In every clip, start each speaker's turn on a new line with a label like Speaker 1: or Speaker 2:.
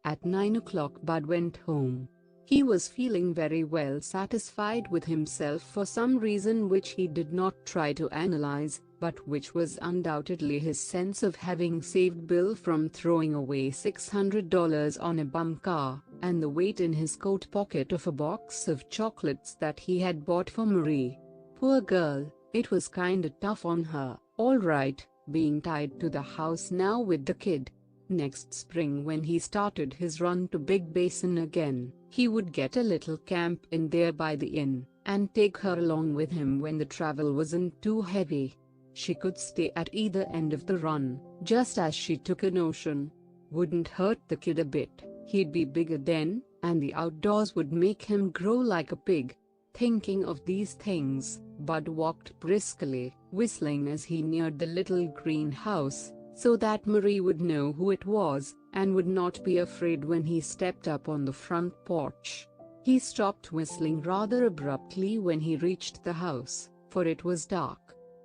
Speaker 1: At 9 o'clock Bud went home. He was feeling very well satisfied with himself for some reason which he did not try to analyze, but which was undoubtedly his sense of having saved Bill from throwing away $600 on a bum car, and the weight in his coat pocket of a box of chocolates that he had bought for Marie. Poor girl, it was kinda tough on her, alright, being tied to the house now with the kid. Next spring when he started his run to Big Basin again, he would get a little camp in there by the inn, and take her along with him when the travel wasn't too heavy. She could stay at either end of the run, just as she took a notion. Wouldn't hurt the kid a bit, he'd be bigger then, and the outdoors would make him grow like a pig. Thinking of these things, Bud walked briskly, whistling as he neared the little greenhouse, so that Marie would know who it was, and would not be afraid when he stepped up on the front porch. He stopped whistling rather abruptly when he reached the house, for it was dark.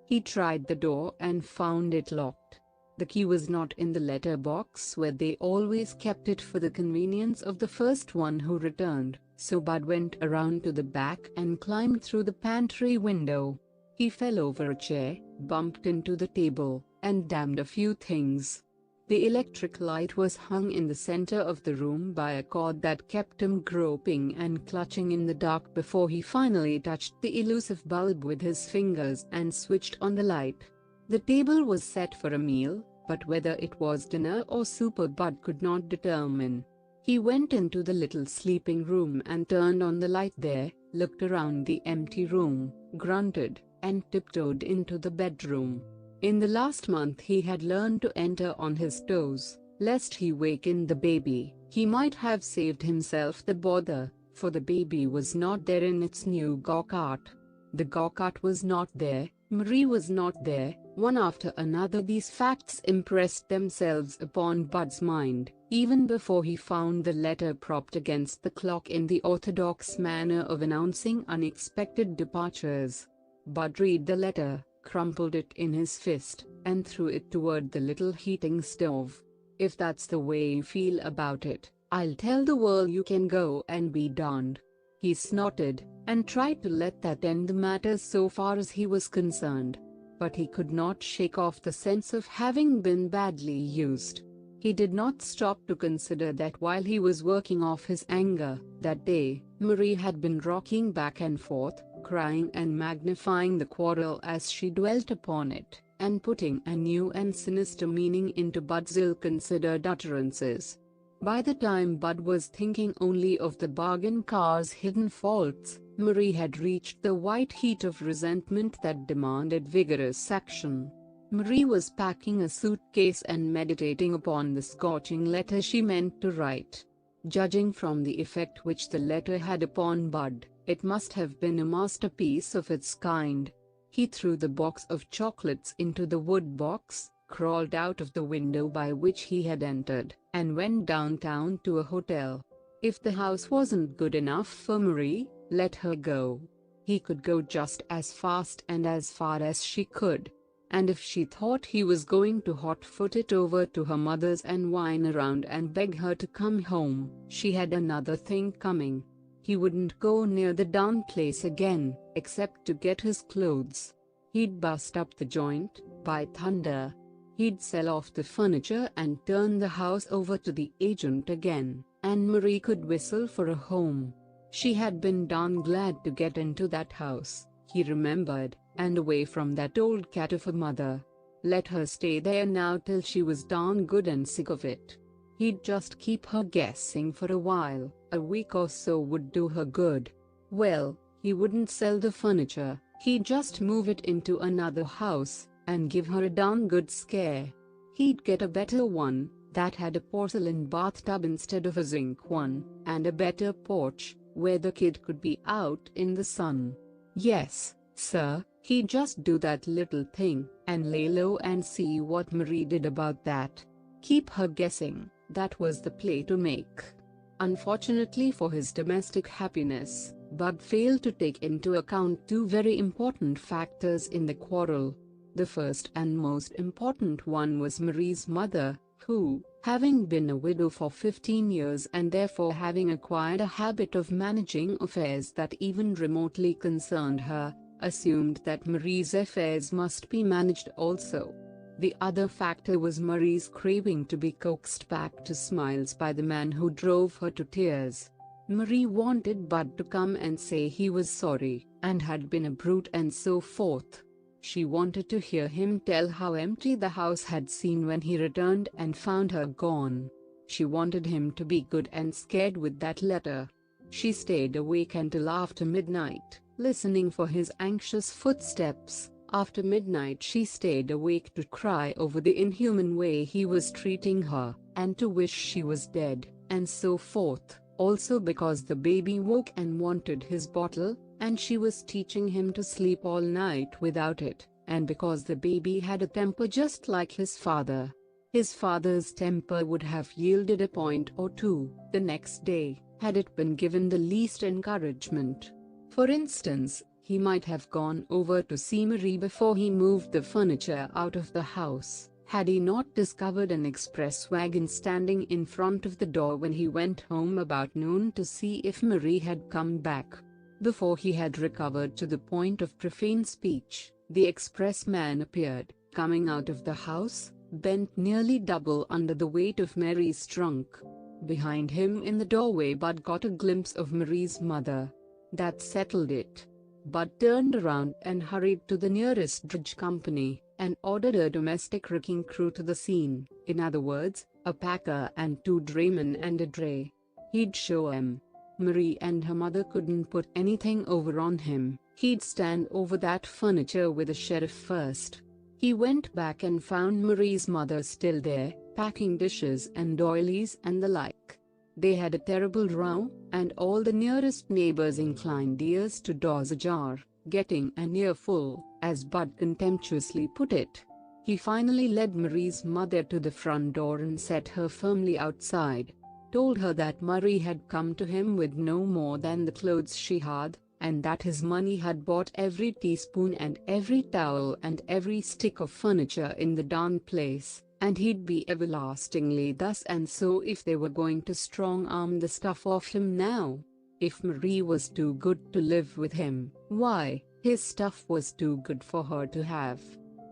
Speaker 1: He tried the door and found it locked. The key was not in the letter box where they always kept it for the convenience of the first one who returned, so Bud went around to the back and climbed through the pantry window. He fell over a chair, bumped into the table, and damned a few things. The electric light was hung in the center of the room by a cord that kept him groping and clutching in the dark before he finally touched the elusive bulb with his fingers and switched on the light. The table was set for a meal, but whether it was dinner or supper Bud could not determine. He went into the little sleeping room and turned on the light there, looked around the empty room, grunted, and tiptoed into the bedroom. In the last month he had learned to enter on his toes, lest he waken the baby. He might have saved himself the bother, for the baby was not there in its new go-kart. The go-kart was not there, Marie was not there. One after another these facts impressed themselves upon Bud's mind, even before he found the letter propped against the clock in the orthodox manner of announcing unexpected departures. Bud read the letter, crumpled it in his fist, and threw it toward the little heating stove. "If that's the way you feel about it, I'll tell the world you can go and be darned." He snorted, and tried to let that end the matter so far as he was concerned. But he could not shake off the sense of having been badly used. He did not stop to consider that while he was working off his anger, that day, Marie had been rocking back and forth, crying and magnifying the quarrel as she dwelt upon it, and putting a new and sinister meaning into Bud's ill-considered utterances. By the time Bud was thinking only of the bargain car's hidden faults, Marie had reached the white heat of resentment that demanded vigorous action. Marie was packing a suitcase and meditating upon the scorching letter she meant to write. Judging from the effect which the letter had upon Bud, it must have been a masterpiece of its kind. He threw the box of chocolates into the wood box, crawled out of the window by which he had entered, and went downtown to a hotel. If the house wasn't good enough for Marie, let her go. He could go just as fast and as far as she could. And if she thought he was going to hot-foot it over to her mother's and whine around and beg her to come home, she had another thing coming. He wouldn't go near the darn place again, except to get his clothes. He'd bust up the joint, by thunder. He'd sell off the furniture and turn the house over to the agent again, and Marie could whistle for a home. She had been darn glad to get into that house, he remembered, and away from that old cat of a mother. Let her stay there now till she was darn good and sick of it. He'd just keep her guessing for a while, a week or so would do her good. Well, he wouldn't sell the furniture, he'd just move it into another house, and give her a darn good scare. He'd get a better one, that had a porcelain bathtub instead of a zinc one, and a better porch, where the kid could be out in the sun. Yes, sir, he'd just do that little thing, and lay low and see what Marie did about that. Keep her guessing, that was the play to make. Unfortunately for his domestic happiness, Bud failed to take into account two very important factors in the quarrel. The first and most important one was Marie's mother, who, having been a widow for 15 years and therefore having acquired a habit of managing affairs that even remotely concerned her, assumed that Marie's affairs must be managed also. The other factor was Marie's craving to be coaxed back to smiles by the man who drove her to tears. Marie wanted Bud to come and say he was sorry, and had been a brute and so forth. She wanted to hear him tell how empty the house had seemed when he returned and found her gone. She wanted him to be good and scared with that letter. She stayed awake until after midnight, listening for his anxious footsteps. After midnight she stayed awake to cry over the inhuman way he was treating her, and to wish she was dead, and so forth. Also because the baby woke and wanted his bottle, and she was teaching him to sleep all night without it, and because the baby had a temper just like his father. His father's temper would have yielded a point or two the next day, had it been given the least encouragement. For instance, he might have gone over to see Marie before he moved the furniture out of the house, had he not discovered an express wagon standing in front of the door when he went home about noon to see if Marie had come back. Before he had recovered to the point of profane speech, the expressman appeared, coming out of the house, bent nearly double under the weight of Mary's trunk. Behind him in the doorway Bud got a glimpse of Marie's mother. That settled it. Bud turned around and hurried to the nearest dredge company, and ordered a domestic wrecking crew to the scene, in other words, a packer and 2 draymen and a dray. He'd show 'em. Marie and her mother couldn't put anything over on him. He'd stand over that furniture with the sheriff first. He went back and found Marie's mother still there, packing dishes and doilies and the like. They had a terrible row, and all the nearest neighbors inclined ears to doors ajar, getting an earful, as Bud contemptuously put it. He finally led Marie's mother to the front door and set her firmly outside. Told her that Marie had come to him with no more than the clothes she had, and that his money had bought every teaspoon and every towel and every stick of furniture in the darn place, and he'd be everlastingly thus and so if they were going to strong-arm the stuff off him now. If Marie was too good to live with him, why, his stuff was too good for her to have.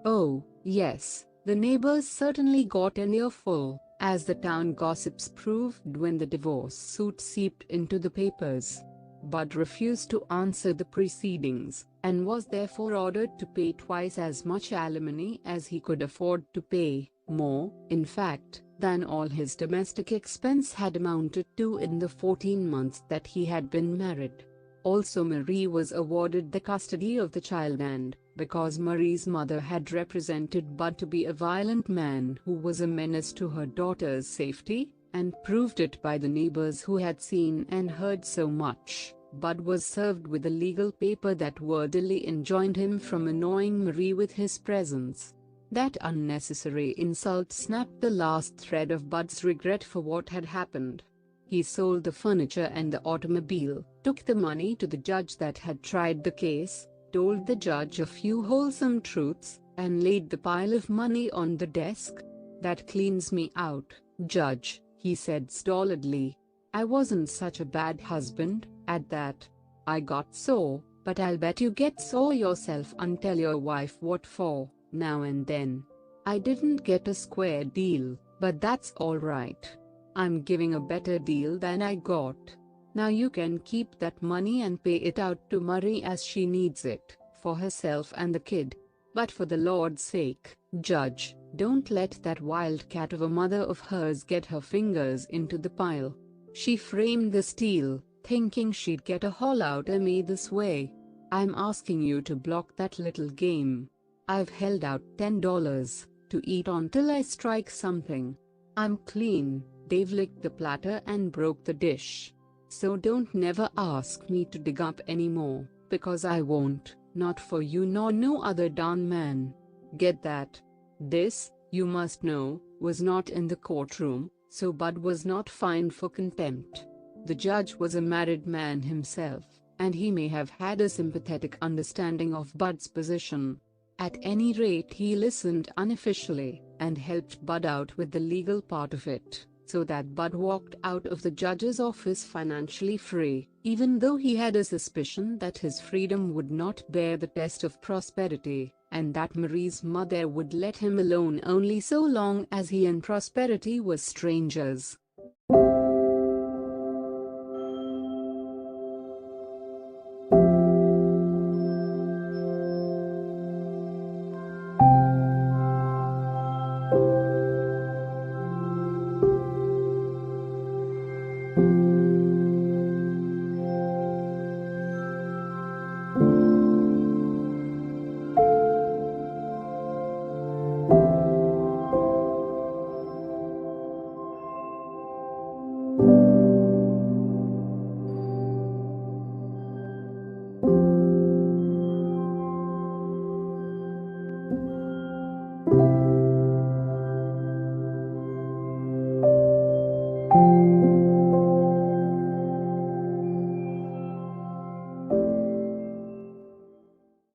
Speaker 1: Oh, yes, the neighbors certainly got an earful, as the town gossips proved when the divorce suit seeped into the papers. Bud refused to answer the proceedings, and was therefore ordered to pay twice as much alimony as he could afford to pay, more, in fact, than all his domestic expense had amounted to in the 14 months that he had been married. Also Marie was awarded the custody of the child and, because Marie's mother had represented Bud to be a violent man who was a menace to her daughter's safety, and proved it by the neighbors who had seen and heard so much, Bud was served with a legal paper that wordily enjoined him from annoying Marie with his presence. That unnecessary insult snapped the last thread of Bud's regret for what had happened. He sold the furniture and the automobile, took the money to the judge that had tried the case, told the judge a few wholesome truths, and laid the pile of money on the desk. "That cleans me out, Judge," he said stolidly. "I wasn't such a bad husband, at that. I got sore, but I'll bet you get sore yourself and tell your wife what for, now and then. I didn't get a square deal, but that's all right. I'm giving a better deal than I got. Now you can keep that money and pay it out to Marie as she needs it, for herself and the kid. But for the Lord's sake, Judge, don't let that wildcat of a mother of hers get her fingers into the pile. She framed the deal, thinking she'd get a haul out of me this way. I'm asking you to block that little game. I've held out $10 to eat on till I strike something. I'm clean." Dave licked the platter and broke the dish. "So don't never ask me to dig up any more, because I won't, not for you nor no other darn man. Get that?" This, you must know, was not in the courtroom, so Bud was not fined for contempt. The judge was a married man himself, and he may have had a sympathetic understanding of Bud's position. At any rate, he listened unofficially and helped Bud out with the legal part of it, so that Bud walked out of the judge's office financially free, even though he had a suspicion that his freedom would not bear the test of prosperity, and that Marie's mother would let him alone only so long as he and prosperity were strangers.